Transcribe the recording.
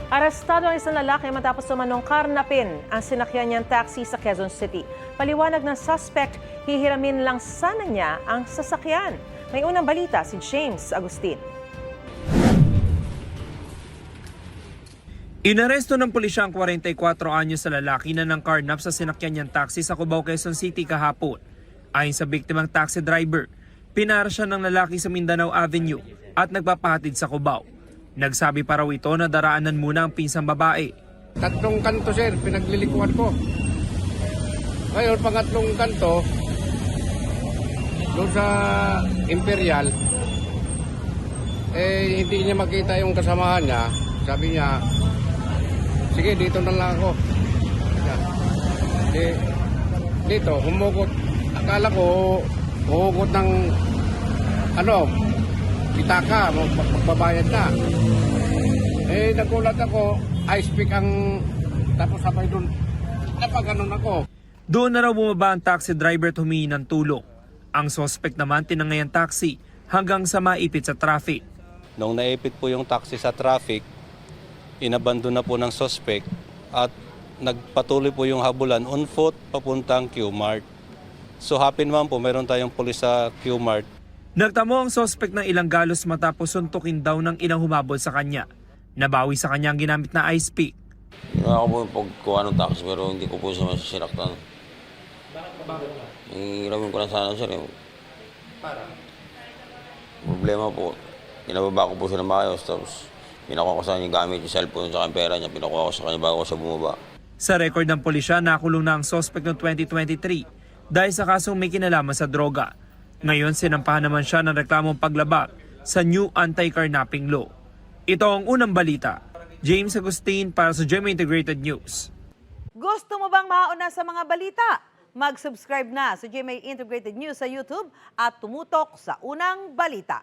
Arestado ang isang lalaki matapos umanong karnapin ang sinakyan niyang taxi sa Quezon City. Paliwanag ng suspect, hihiramin lang sana niya ang sasakyan. May unang balita si James Agustin. Inaresto ng pulisya ang 44 anyos na lalaki na ng karnap sa sinakyan niyang taxi sa Cubao, Quezon City kahapon. Ayon sa biktimang taxi driver, pinara siya ng lalaki sa Mindanao Avenue at nagpapahatid sa Cubao. Nagsabi pa raw ito na daraanan muna ang pinsang babae. Tatlong kanto, sir, pinaglilikuan ko. Ngayon, pangatlong kanto, doon sa Imperial, hindi niya makita yung kasamahan niya. Sabi niya, sige, dito na lang ako. Dito, humugot. Akala ko, hugot ng, pitaka, magbabayad na. Nagulat ako, ice pick ang, tapos sabay doon, napaganon ako. Doon na raw bumaba ang taxi driver at humingi ng tulong. Ang suspect naman tinangay ang taxi hanggang sa maipit sa traffic. Nung naipit po yung taxi sa traffic, inabandon na po ng suspect at nagpatuloy po yung habulan on foot papuntang Q-Mart. So happy naman po, meron tayong pulis sa Q-Mart. Nagtamo ang suspect ng ilang galos matapos suntukin daw ng ilang humabol sa kanya. Nabawi sa kanya ang ginamit na ice pick. Ginawa ko po yung pagkuha ng taxi pero hindi ko po siya sinaktan. Bakit? Hiramin ko lang sana sir. Problema po, pinababa ko po siya ng maayos tapos pinakuha ko sa kanya gamit yung cellphone sa pera niya, pinakuha ko sa kanya bago siya bumaba. Sa record ng pulisya, nakulong na ang suspect noong 2023 dahil sa kasong may kinalaman sa droga. Ngayon, sinampahan naman siya ng reklamong paglabag sa new anti-carnapping law. Ito ang unang balita. James Agustin para sa GMA Integrated News. Gusto mo bang mauna sa mga balita? Mag-subscribe na sa GMA Integrated News sa YouTube at tumutok sa unang balita.